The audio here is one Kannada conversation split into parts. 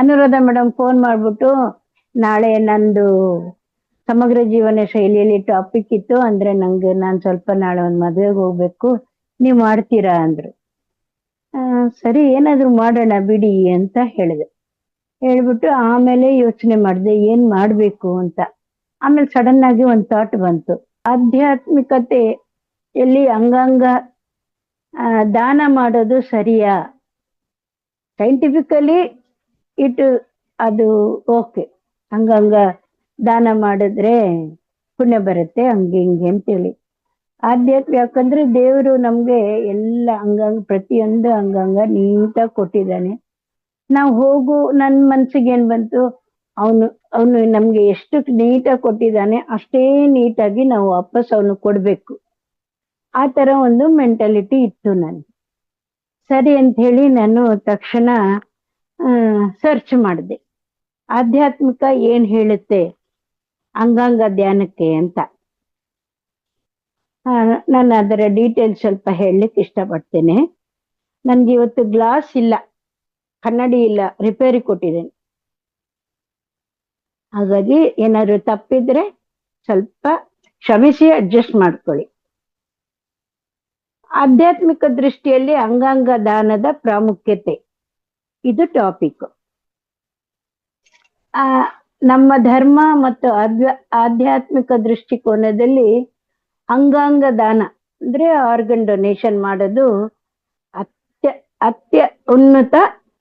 ಅನುರಾಧ ಮೇಡಮ್ ಫೋನ್ ಮಾಡ್ಬಿಟ್ಟು ನಾಳೆ ನಂದು ಸಮಗ್ರ ಜೀವನ ಶೈಲಿಯಲ್ಲಿ ಟಾಪಿಕ್ ಇತ್ತು, ಅಂದ್ರೆ ನಾನು ಸ್ವಲ್ಪ ನಾಳೆ ಒಂದು ಮದುವೆಗೆ ಹೋಗ್ಬೇಕು, ನೀವು ಮಾಡ್ತೀರಾ ಅಂದ್ರು. ಸರಿ ಏನಾದ್ರು ಮಾಡೋಣ ಬಿಡಿ ಅಂತ ಹೇಳಿದೆ. ಹೇಳ್ಬಿಟ್ಟು ಆಮೇಲೆ ಯೋಚನೆ ಮಾಡಿದೆ ಏನ್ ಮಾಡ್ಬೇಕು ಅಂತ. ಆಮೇಲೆ ಸಡನ್ ಆಗಿ ಒಂದು ಥಾಟ್ ಬಂತು, ಆಧ್ಯಾತ್ಮಿಕತೆ ಎಲ್ಲಿ ಅಂಗಾಂಗ ದಾನ ಮಾಡೋದು ಸರಿಯಾ? ಸೈಂಟಿಫಿಕಲಿ ಅದು ಓಕೆ, ಅಂಗಾಂಗ ದಾನ ಮಾಡಿದ್ರೆ ಪುಣ್ಯ ಬರುತ್ತೆ ಹಂಗೆ ಹಿಂಗೆ ಅಂತೇಳಿ. ಯಾಕಂದ್ರೆ ದೇವರು ನಮ್ಗೆ ಎಲ್ಲ ಅಂಗಾಂಗ, ಪ್ರತಿಯೊಂದು ಅಂಗಾಂಗ ನೀಟಾಗಿ ಕೊಟ್ಟಿದ್ದಾನೆ. ನಾವು ನನ್ನ ಮನ್ಸಿಗೆ ಏನ್ ಬಂತು, ಅವನು ನಮ್ಗೆ ಎಷ್ಟು ನೀಟಾಗಿ ಕೊಟ್ಟಿದ್ದಾನೆ ಅಷ್ಟೇ ನೀಟಾಗಿ ನಾವು ವಾಪಸ್ ಅವನು ಕೊಡ್ಬೇಕು, ಆ ತರ ಒಂದು ಮೆಂಟಾಲಿಟಿ ಇತ್ತು ನನ್ಗೆ. ಸರಿ ಅಂತ ಹೇಳಿ ನಾನು ತಕ್ಷಣ ಸರ್ಚ್ ಮಾಡಿದೆ, ಆಧ್ಯಾತ್ಮಿಕ ಏನ್ ಹೇಳುತ್ತೆ ಅಂಗಾಂಗ ಧ್ಯಾನಕ್ಕೆ ಅಂತ. ನಾನು ಅದರ ಡೀಟೇಲ್ಸ್ ಸ್ವಲ್ಪ ಹೇಳಲಿಕ್ಕೆ ಇಷ್ಟಪಡ್ತೇನೆ. ನನ್ಗೆ ಇವತ್ತು ಗ್ಲಾಸ್ ಇಲ್ಲ, ಕನ್ನಡಿ ಇಲ್ಲ, ರಿಪೇರಿ ಕೊಟ್ಟಿದ್ದೇನೆ. ಹಾಗಾಗಿ ಏನಾದ್ರು ತಪ್ಪಿದ್ರೆ ಸ್ವಲ್ಪ ಕ್ಷಮಿಸಿ ಅಡ್ಜಸ್ಟ್ ಮಾಡ್ಕೊಳ್ಳಿ. ಆಧ್ಯಾತ್ಮಿಕ ದೃಷ್ಟಿಯಲ್ಲಿ ಅಂಗಾಂಗ ದಾನದ ಪ್ರಾಮುಖ್ಯತೆ, ಇದು ಟಾಪಿಕ್. ನಮ್ಮ ಧರ್ಮ ಮತ್ತು ಆಧ್ಯಾತ್ಮಿಕ ದೃಷ್ಟಿಕೋನದಲ್ಲಿ ಅಂಗಾಂಗ ದಾನ ಅಂದ್ರೆ ಆರ್ಗನ್ ಡೊನೇಷನ್ ಮಾಡೋದು ಅತ್ಯ ಉನ್ನತ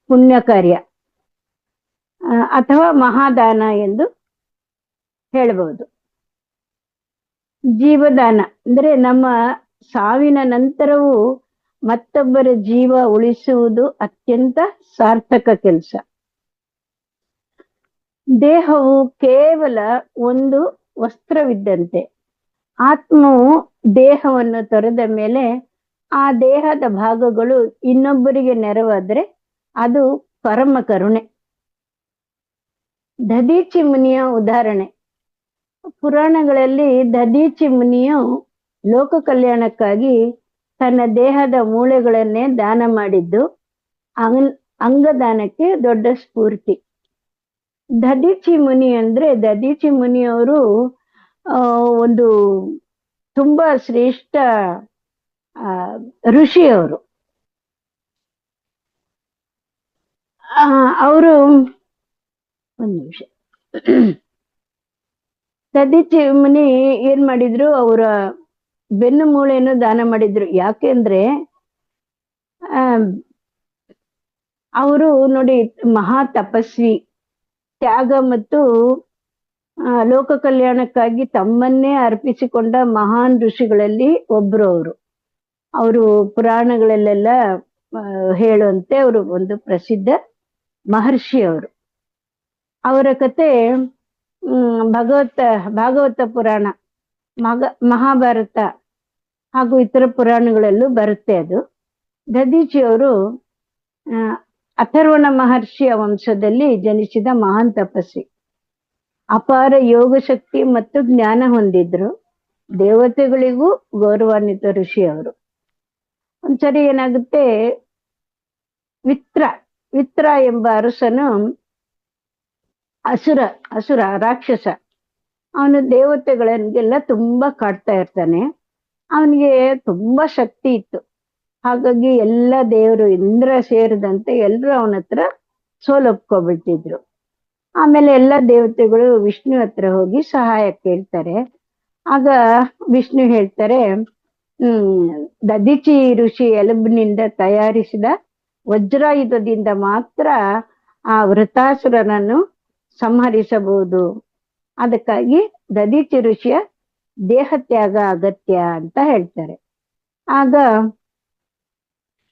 ಪುಣ್ಯ ಕಾರ್ಯ ಅಥವಾ ಮಹಾದಾನ ಎಂದು ಹೇಳಬಹುದು. ಜೀವದಾನ ಅಂದ್ರೆ ನಮ್ಮ ಸಾವಿನ ನಂತರವೂ ಮತ್ತೊಬ್ಬರ ಜೀವ ಉಳಿಸುವುದು ಅತ್ಯಂತ ಸಾರ್ಥಕ ಕೆಲಸ. ದೇಹವು ಕೇವಲ ಒಂದು ವಸ್ತ್ರವಿದ್ದಂತೆ. ಆತ್ಮವು ದೇಹವನ್ನು ತೊರೆದ ಮೇಲೆ ಆ ದೇಹದ ಭಾಗಗಳು ಇನ್ನೊಬ್ಬರಿಗೆ ನೆರವಾದ್ರೆ ಅದು ಪರಮ ಕರುಣೆ. ದಧೀಚಿ ಮುನಿಯ ಉದಾಹರಣೆ. ಪುರಾಣಗಳಲ್ಲಿ ದಧೀಚಿ ಮುನಿಯು ಲೋಕ ಕಲ್ಯಾಣಕ್ಕಾಗಿ ತನ್ನ ದೇಹದ ಮೂಳೆಗಳನ್ನೇ ದಾನ ಮಾಡಿದ್ದು ಅಂಗದಾನಕ್ಕೆ ದೊಡ್ಡ ಸ್ಫೂರ್ತಿ. ದಧೀಚಿ ಮುನಿ ಅಂದ್ರೆ, ದಧೀಚಿ ಮುನಿಯವರು ಒಂದು ತುಂಬಾ ಶ್ರೇಷ್ಠ ಋಷಿಯವರು. ಅವರು ಒಂದು ನಿಮಿಷ, ದಧೀಚಿ ಮುನಿ ಏನ್ ಮಾಡಿದ್ರು, ಅವರ ಬೆನ್ನು ಮೂಳೆಯನ್ನು ದಾನ ಮಾಡಿದ್ರು. ಯಾಕೆಂದ್ರೆ ಅವರು ನೋಡಿ ಮಹಾ ತಪಸ್ವಿ, ತ್ಯಾಗ ಮತ್ತು ಲೋಕ ಕಲ್ಯಾಣಕ್ಕಾಗಿ ತಮ್ಮನ್ನೇ ಅರ್ಪಿಸಿಕೊಂಡ ಮಹಾನ್ ಋಷಿಗಳಲ್ಲಿ ಒಬ್ರು ಅವರು ಪುರಾಣಗಳಲ್ಲೆಲ್ಲ ಹೇಳುವಂತೆ ಅವರು ಒಂದು ಪ್ರಸಿದ್ಧ ಮಹರ್ಷಿ. ಅವರ ಕತೆ ಭಾಗವತ ಪುರಾಣ, ಮಹಾಭಾರತ ಹಾಗೂ ಇತರ ಪುರಾಣಗಳಲ್ಲೂ ಬರುತ್ತೆ. ಅದು ದಧೀಚಿಯವರು ಅಥರ್ವಣ ಮಹರ್ಷಿಯ ವಂಶದಲ್ಲಿ ಜನಿಸಿದ ಮಹಾನ್ ತಪಸ್ವಿ, ಅಪಾರ ಯೋಗ ಶಕ್ತಿ ಮತ್ತು ಜ್ಞಾನ ಹೊಂದಿದ್ರು. ದೇವತೆಗಳಿಗೂ ಗೌರವಾನ್ವಿತ ಋಷಿಯವರು. ಒಂದ್ಸರಿ ಏನಾಗುತ್ತೆ, ವಿತ್ರ ಎಂಬ ಅರಸನು ಅಸುರ ರಾಕ್ಷಸ, ಅವನು ದೇವತೆಗಳಿಗೆಲ್ಲ ತುಂಬಾ ಕಾಡ್ತಾ ಇರ್ತಾನೆ. ಅವನಿಗೆ ತುಂಬಾ ಶಕ್ತಿ ಇತ್ತು. ಹಾಗಾಗಿ ಎಲ್ಲ ದೇವರು, ಇಂದ್ರ ಸೇರಿದಂತೆ ಎಲ್ಲರೂ ಅವನ ಹತ್ರ ಸೋಲೊಪ್ಕೊಬಿಟ್ಟಿದ್ರು. ಆಮೇಲೆ ಎಲ್ಲ ದೇವತೆಗಳು ವಿಷ್ಣು ಹತ್ರ ಹೋಗಿ ಸಹಾಯ ಕೇಳ್ತಾರೆ. ಆಗ ವಿಷ್ಣು ಹೇಳ್ತಾರೆ, ದಧೀಚಿ ಋಷಿ ಎಲುಬಿನಿಂದ ತಯಾರಿಸಿದ ವಜ್ರಾಯುಧದಿಂದ ಮಾತ್ರ ಆ ವೃತಾಸುರನನ್ನು ಸಂಹರಿಸಬಹುದು. ಅದಕ್ಕಾಗಿ ದಧೀಚಿ ಋಷಿಯ ದೇಹ ತ್ಯಾಗ ಅಗತ್ಯ ಅಂತ ಹೇಳ್ತಾರೆ. ಆಗ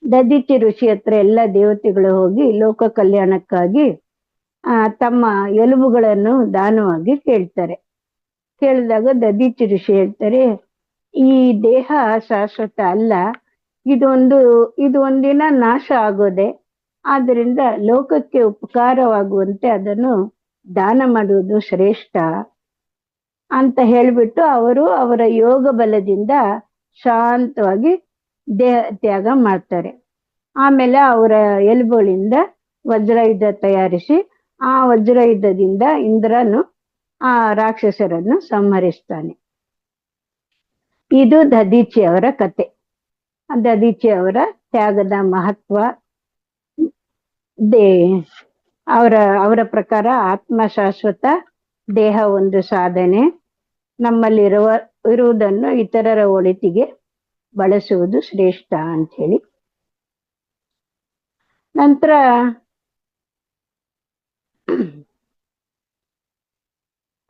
ದಧೀಚಿ ಋಷಿ ಹತ್ರ ಎಲ್ಲ ದೇವತೆಗಳು ಹೋಗಿ ಲೋಕ ಕಲ್ಯಾಣಕ್ಕಾಗಿ ತಮ್ಮ ಎಲುಬುಗಳನ್ನು ದಾನವಾಗಿ ಕೇಳ್ತಾರೆ. ಕೇಳಿದಾಗ ದಧೀಚಿ ಋಷಿ ಹೇಳ್ತಾರೆ, ಈ ದೇಹ ಶಾಶ್ವತ ಅಲ್ಲ, ಇದು ಒಂದಿನ ನಾಶ ಆಗೋದೆ. ಆದ್ದರಿಂದ ಲೋಕಕ್ಕೆ ಉಪಕಾರವಾಗುವಂತೆ ಅದನ್ನು ದಾನ ಮಾಡುವುದು ಶ್ರೇಷ್ಠ ಅಂತ ಹೇಳ್ಬಿಟ್ಟು ಅವರ ಯೋಗ ಬಲದಿಂದ ಶಾಂತವಾಗಿ ದೇಹ ತ್ಯಾಗ ಮಾಡ್ತಾರೆ. ಆಮೇಲೆ ಅವರ ಎಲುಬುಗಳಿಂದ ವಜ್ರಾಯುಧ ತಯಾರಿಸಿ ಆ ವಜ್ರಾಯುಧದಿಂದ ಇಂದ್ರನು ಆ ರಾಕ್ಷಸರನ್ನು ಸಂಹರಿಸ್ತಾನೆ. ಇದು ದಧೀಚಿಯವರ ಕತೆ. ದಧೀಚಿಯವರ ತ್ಯಾಗದ ಮಹತ್ವ. ದೇ ಅವರ ಅವರ ಪ್ರಕಾರ ಆತ್ಮ ಶಾಶ್ವತ, ದೇಹ ಒಂದು ಸಾಧನೆ, ಇರುವುದನ್ನು ಇತರರ ಒಳಿತಿಗೆ ಬಳಸುವುದು ಶ್ರೇಷ್ಠ ಅಂತ ಹೇಳಿ. ನಂತರ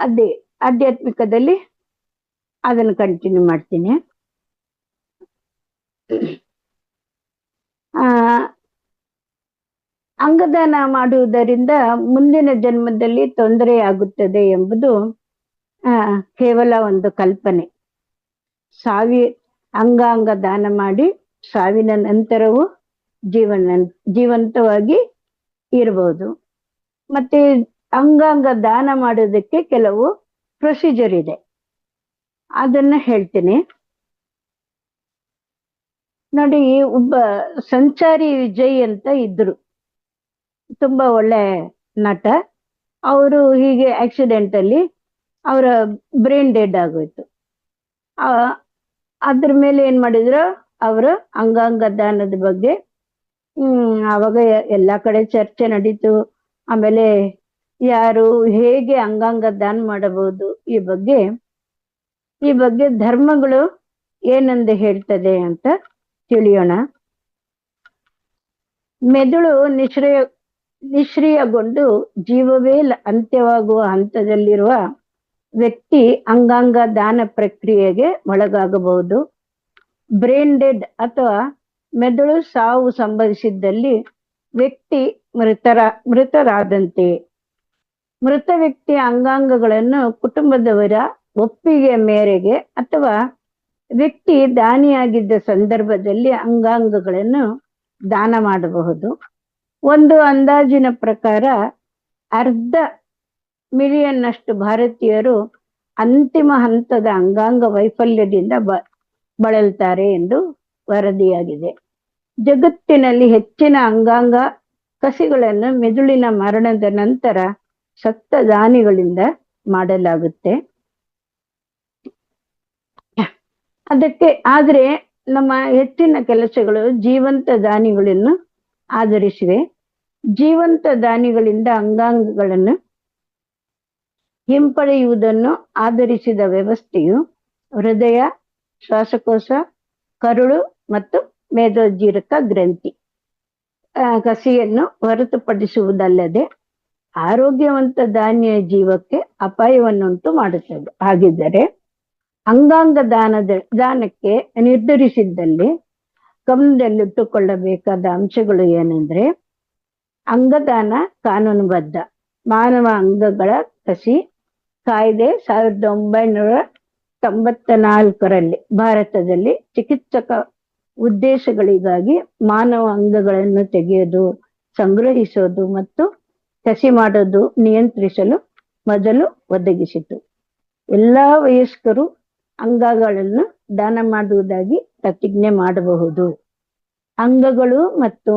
ಅದೇ ಆಧ್ಯಾತ್ಮಿಕದಲ್ಲಿ ಅದನ್ನು ಕಂಟಿನ್ಯೂ ಮಾಡ್ತೀನಿ. ಅಂಗದಾನ ಮಾಡುವುದರಿಂದ ಮುಂದಿನ ಜನ್ಮದಲ್ಲಿ ತೊಂದರೆಯಾಗುತ್ತದೆ ಎಂಬುದು ಕೇವಲ ಒಂದು ಕಲ್ಪನೆ. ಅಂಗಾಂಗ ದಾನ ಮಾಡಿ ಸಾವಿನ ನಂತರವೂ ಜೀವಂತವಾಗಿ ಇರಬಹುದು. ಮತ್ತೆ ಅಂಗಾಂಗ ದಾನ ಮಾಡೋದಕ್ಕೆ ಕೆಲವು ಪ್ರೊಸೀಜರ್ ಇದೆ, ಅದನ್ನ ಹೇಳ್ತೀನಿ ನೋಡಿ. ಒಬ್ಬ ಸಂಚಾರಿ ವಿಜಯ್ ಅಂತ ಇದ್ರು, ತುಂಬಾ ಒಳ್ಳೆ ನಟ. ಅವರು ಹೀಗೆ ಆಕ್ಸಿಡೆಂಟ್ ಅಲ್ಲಿ ಅವರ ಬ್ರೈನ್ ಡೆಡ್ ಆಗೋಯ್ತು. ಅದ್ರ ಮೇಲೆ ಏನ್ ಮಾಡಿದ್ರು, ಅವರು ಅಂಗಾಂಗ ದಾನದ ಬಗ್ಗೆ ಅವಾಗ ಎಲ್ಲಾ ಕಡೆ ಚರ್ಚೆ ನಡೀತು. ಆಮೇಲೆ ಯಾರು ಹೇಗೆ ಅಂಗಾಂಗ ದಾನ ಮಾಡಬಹುದು ಈ ಬಗ್ಗೆ ಧರ್ಮಗಳು ಏನಂದು ಹೇಳ್ತದೆ ಅಂತ ತಿಳಿಯೋಣ. ಮೆದುಳು ನಿಷ್ಕ್ರಿಯಗೊಂಡು ಜೀವವೇ ಅಂತ್ಯವಾಗುವ ಹಂತದಲ್ಲಿರುವ ವ್ಯಕ್ತಿ ಅಂಗಾಂಗ ದಾನ ಪ್ರಕ್ರಿಯೆಗೆ ಒಳಗಾಗಬಹುದು. ಬ್ರೈನ್ ಡೆಡ್ ಅಥವಾ ಮೆದುಳು ಸಾವು ಸಂಭವಿಸಿದ್ದಲ್ಲಿ ವ್ಯಕ್ತಿ ಮೃತರಾದಂತೆ. ಮೃತ ವ್ಯಕ್ತಿಯ ಅಂಗಾಂಗಗಳನ್ನು ಕುಟುಂಬದವರ ಒಪ್ಪಿಗೆ ಮೇರೆಗೆ ಅಥವಾ ವ್ಯಕ್ತಿ ದಾನಿಯಾಗಿದ್ದ ಸಂದರ್ಭದಲ್ಲಿ ಅಂಗಾಂಗಗಳನ್ನು ದಾನ ಮಾಡಬಹುದು. ಒಂದು ಅಂದಾಜಿನ ಪ್ರಕಾರ 500,000,000 ಭಾರತೀಯರು ಅಂತಿಮ ಹಂತದ ಅಂಗಾಂಗ ವೈಫಲ್ಯದಿಂದ ಬಳಲ್ತಾರೆ ಎಂದು ವರದಿಯಾಗಿದೆ. ಜಗತ್ತಿನಲ್ಲಿ ಹೆಚ್ಚಿನ ಅಂಗಾಂಗ ಕಸಿಗಳನ್ನು ಮೆದುಳಿನ ಮರಣದ ನಂತರ ಸತ್ತ ದಾನಿಗಳಿಂದ ಮಾಡಲಾಗುತ್ತೆ. ಆದ್ರೆ ನಮ್ಮ ಹೆಚ್ಚಿನ ಕೆಲಸಗಳು ಜೀವಂತ ದಾನಿಗಳನ್ನು ಆಧರಿಸಿವೆ. ಜೀವಂತ ದಾನಿಗಳಿಂದ ಅಂಗಾಂಗಗಳನ್ನು ಹಿಂಪಡೆಯುವುದನ್ನು ಆಧರಿಸಿದ ವ್ಯವಸ್ಥೆಯು ಹೃದಯ, ಶ್ವಾಸಕೋಶ, ಕರುಳು ಮತ್ತು ಮೇದೋಜ್ಜೀರಕ ಗ್ರಂಥಿ ಕಸಿಯನ್ನು ಹೊರತುಪಡಿಸುವುದಲ್ಲದೆ ಆರೋಗ್ಯವಂತ ದಾನಿಯ ಜೀವಕ್ಕೆ ಅಪಾಯವನ್ನುಂಟು ಮಾಡುತ್ತದೆ. ಹಾಗಿದ್ದರೆ ಅಂಗಾಂಗ ದಾನಕ್ಕೆ ನಿರ್ಧರಿಸಿದ್ದಲ್ಲಿ ಗಮನದಲ್ಲಿಟ್ಟುಕೊಳ್ಳಬೇಕಾದ ಅಂಶಗಳು ಏನೆಂದ್ರೆ, ಅಂಗದಾನ ಕಾನೂನುಬದ್ಧ. ಮಾನವ ಅಂಗಗಳ ಕಸಿ ಕಾಯ್ದೆ 1994ರಲ್ಲಿ ಭಾರತದಲ್ಲಿ ಚಿಕಿತ್ಸಕ ಉದ್ದೇಶಗಳಿಗಾಗಿ ಮಾನವ ಅಂಗಗಳನ್ನು ತೆಗೆಯೋದು, ಸಂಗ್ರಹಿಸೋದು ಮತ್ತು ಕಸಿ ಮಾಡೋದು ನಿಯಂತ್ರಿಸಲು ಮೊದಲು ಒದಗಿಸಿತು. ಎಲ್ಲಾ ವಯಸ್ಕರು ಅಂಗಗಳನ್ನು ದಾನ ಮಾಡುವುದಾಗಿ ಪ್ರತಿಜ್ಞೆ ಮಾಡಬಹುದು. ಅಂಗಗಳು ಮತ್ತು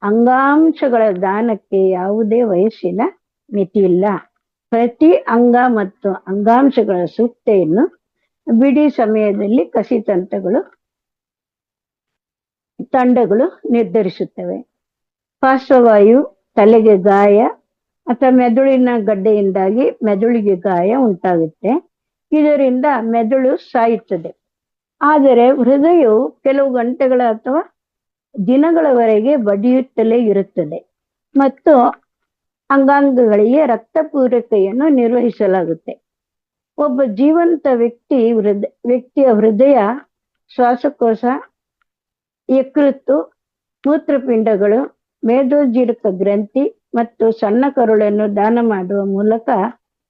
ಅಂಗಾಂಶಗಳ ದಾನಕ್ಕೆ ಯಾವುದೇ ವಯಸ್ಸಿನ ಮಿತಿಯಿಲ್ಲ. ಪ್ರತಿ ಅಂಗ ಮತ್ತು ಅಂಗಾಂಶಗಳ ಸೂಕ್ತೆಯನ್ನು ಬಿಡಿ ಸಮಯದಲ್ಲಿ ಕಸಿ ತಂಡಗಳು ನಿರ್ಧರಿಸುತ್ತವೆ. ಪಾರ್ಶ್ವವಾಯು, ತಲೆಗೆ ಗಾಯ ಅಥವಾ ಮೆದುಳಿನ ಗಡ್ಡೆಯಿಂದಾಗಿ ಮೆದುಳಿಗೆ ಗಾಯ ಉಂಟಾಗುತ್ತೆ. ಇದರಿಂದ ಮೆದುಳು ಸಾಯುತ್ತದೆ. ಆದರೆ ಹೃದಯವು ಕೆಲವು ಗಂಟೆಗಳ ಅಥವಾ ದಿನಗಳವರೆಗೆ ಬಡಿಯುತ್ತಲೇ ಇರುತ್ತದೆ ಮತ್ತು ಅಂಗಾಂಗಗಳಿಗೆ ರಕ್ತ ಪೂರೈಕೆಯನ್ನು ನಿರ್ವಹಿಸಲಾಗುತ್ತೆ. ಒಬ್ಬ ಜೀವಂತ ವ್ಯಕ್ತಿಯ ಹೃದಯ, ಶ್ವಾಸಕೋಶ, ಯಕೃತ್ತು, ಮೂತ್ರಪಿಂಡಗಳು, ಮೇದೋಜ್ಜೀರಕ ಗ್ರಂಥಿ ಮತ್ತು ಸಣ್ಣ ಕರುಳನ್ನು ದಾನ ಮಾಡುವ ಮೂಲಕ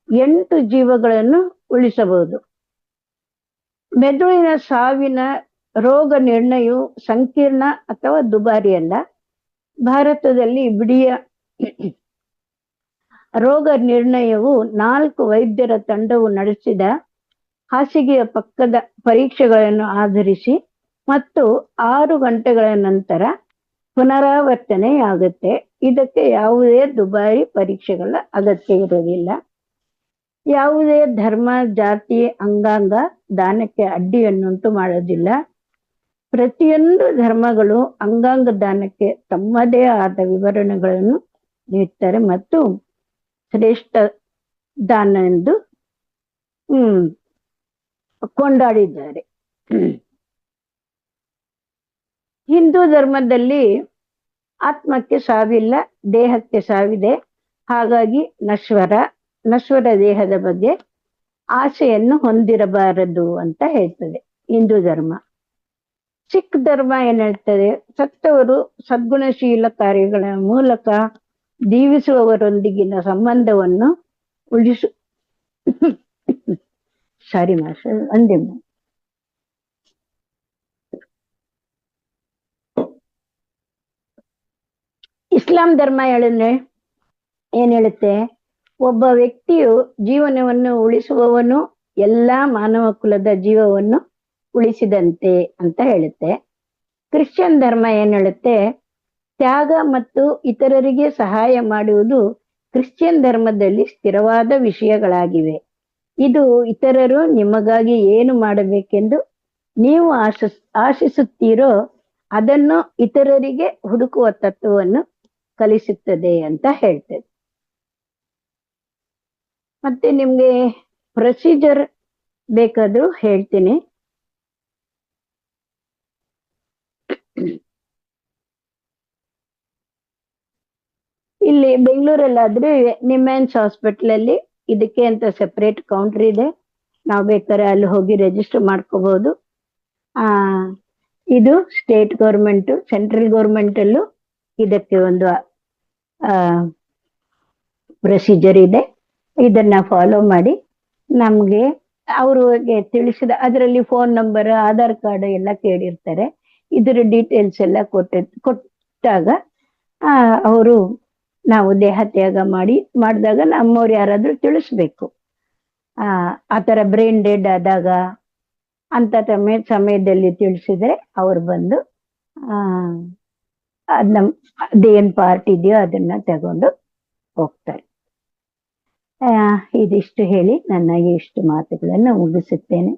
8 ಜೀವಗಳನ್ನು ಉಳಿಸಬಹುದು. ಮೆದುಳಿನ ಸಾವಿನ ರೋಗ ನಿರ್ಣಯವು ಸಂಕೀರ್ಣ ಅಥವಾ ದುಬಾರಿಯಲ್ಲ. ಭಾರತದಲ್ಲಿ ಬಿಡಿಯ ರೋಗ ನಿರ್ಣಯವು 4 ವೈದ್ಯರ ತಂಡವು ನಡೆಸಿದ ಹಾಸಿಗೆಯ ಪಕ್ಕದ ಪರೀಕ್ಷೆಗಳನ್ನು ಆಧರಿಸಿ ಮತ್ತು 6 ಗಂಟೆಗಳ ನಂತರ ಪುನರಾವರ್ತನೆ ಆಗುತ್ತೆ. ಇದಕ್ಕೆ ಯಾವುದೇ ದುಬಾರಿ ಪರೀಕ್ಷೆಗಳ ಅಗತ್ಯ ಇರುವುದಿಲ್ಲ. ಯಾವುದೇ ಧರ್ಮ, ಜಾತಿ, ಅಂಗಾಂಗ ದಾನಕ್ಕೆ ಅಡ್ಡಿಯನ್ನುಂಟು ಮಾಡೋದಿಲ್ಲ. ಪ್ರತಿಯೊಂದು ಧರ್ಮಗಳು ಅಂಗಾಂಗ ದಾನಕ್ಕೆ ತಮ್ಮದೇ ಆದ ವಿವರಣೆಗಳನ್ನು ನೀಡ್ತಾರೆ ಮತ್ತು ಶ್ರೇಷ್ಠ ದಾನ ಎಂದು ಕೊಂಡಾಡಿದ್ದಾರೆ. ಹಿಂದೂ ಧರ್ಮದಲ್ಲಿ ಆತ್ಮಕ್ಕೆ ಸಾವಿಲ್ಲ, ದೇಹಕ್ಕೆ ಸಾವಿದೆ. ಹಾಗಾಗಿ ನಶ್ವರ ದೇಹದ ಬಗ್ಗೆ ಆಸೆಯನ್ನು ಹೊಂದಿರಬಾರದು ಅಂತ ಹೇಳ್ತದೆ ಹಿಂದೂ ಧರ್ಮ. ಸಿಖ್ ಧರ್ಮ ಏನ್ ಹೇಳ್ತದೆ, ಸತ್ತವರು ಸದ್ಗುಣಶೀಲ ಕಾರ್ಯಗಳ ಮೂಲಕ ಜೀವಿಸುವವರೊಂದಿಗಿನ ಸಂಬಂಧವನ್ನು ಸಾರಿ ಮಾಸ್ಟರ್ ಅಂದೆ. ಇಸ್ಲಾಂ ಧರ್ಮ ಏನ್ ಹೇಳುತ್ತೆ, ಒಬ್ಬ ವ್ಯಕ್ತಿಯು ಜೀವನವನ್ನು ಉಳಿಸುವವನು ಎಲ್ಲಾ ಮಾನವ ಕುಲದ ಜೀವವನ್ನು ಉಳಿಸಿದಂತೆ ಅಂತ ಹೇಳುತ್ತೆ. ಕ್ರಿಶ್ಚಿಯನ್ ಧರ್ಮ ಏನ್ ಹೇಳುತ್ತೆ, ತ್ಯಾಗ ಮತ್ತು ಇತರರಿಗೆ ಸಹಾಯ ಮಾಡುವುದು ಕ್ರಿಶ್ಚಿಯನ್ ಧರ್ಮದಲ್ಲಿ ಸ್ಥಿರವಾದ ವಿಷಯಗಳಾಗಿವೆ. ಇದು ಇತರರು ನಿಮಗಾಗಿ ಏನು ಮಾಡಬೇಕೆಂದು ನೀವು ಆಶಿಸುತ್ತೀರೋ ಅದನ್ನು ಇತರರಿಗೆ ಹುಡುಕುವ ತತ್ವವನ್ನು ಕಲಿಸುತ್ತದೆ ಅಂತ ಹೇಳ್ತದೆ. ಮತ್ತೆ ನಿಮ್ಗೆ ಪ್ರೊಸೀಜರ್ ಬೇಕಾದ್ರೂ ಹೇಳ್ತೀನಿ. ಇಲ್ಲಿ ಬೆಂಗಳೂರಲ್ಲಾದ್ರೆ ನಿಮ್ಯಾನ್ಸ್ ಹಾಸ್ಪಿಟಲ್ ಅಲ್ಲಿ ಇದಕ್ಕೆ ಅಂತ ಸೆಪರೇಟ್ ಕೌಂಟರ್ ಇದೆ. ನಾವು ಬೇಕಾದ್ರೆ ಅಲ್ಲಿ ಹೋಗಿ ರಿಜಿಸ್ಟರ್ ಮಾಡ್ಕೋಬಹುದು. ಇದು ಸ್ಟೇಟ್ ಗೌರ್ಮೆಂಟ್, ಸೆಂಟ್ರಲ್ ಗೌರ್ಮೆಂಟ್ ಅಲ್ಲೂ ಇದಕ್ಕೆ ಒಂದು ಪ್ರೊಸೀಜರ್ ಇದೆ. ಇದನ್ನ ಫಾಲೋ ಮಾಡಿ ನಮ್ಗೆ ಅವ್ರಿಗೆ ತಿಳಿಸಿದ, ಅದರಲ್ಲಿ ಫೋನ್ ನಂಬರ್, ಆಧಾರ್ ಕಾರ್ಡ್ ಎಲ್ಲ ಕೇಳಿರ್ತಾರೆ. ಇದರ ಡೀಟೇಲ್ಸ್ ಎಲ್ಲ ಕೊಟ್ಟಾಗ ಅವರು ನಾವು ದೇಹ ತ್ಯಾಗ ಮಾಡಿದಾಗ ನಮ್ಮವ್ರು ಯಾರಾದ್ರೂ ತಿಳಿಸ್ಬೇಕು. ಆತರ ಬ್ರೈನ್ ಡೆಡ್ ಆದಾಗ ಅಂತ ಸಮಯದಲ್ಲಿ ತಿಳಿಸಿದ್ರೆ ಅವ್ರು ಬಂದು ಅದೇನ್ ಪಾರ್ಟ್ ಇದೆಯೋ ಅದನ್ನ ತಗೊಂಡು ಹೋಗ್ತಾರೆ. ಇದಿಷ್ಟು ಹೇಳಿ ನನ್ನ ಇಷ್ಟು ಮಾತುಗಳನ್ನು ಮುಗಿಸುತ್ತೇನೆ.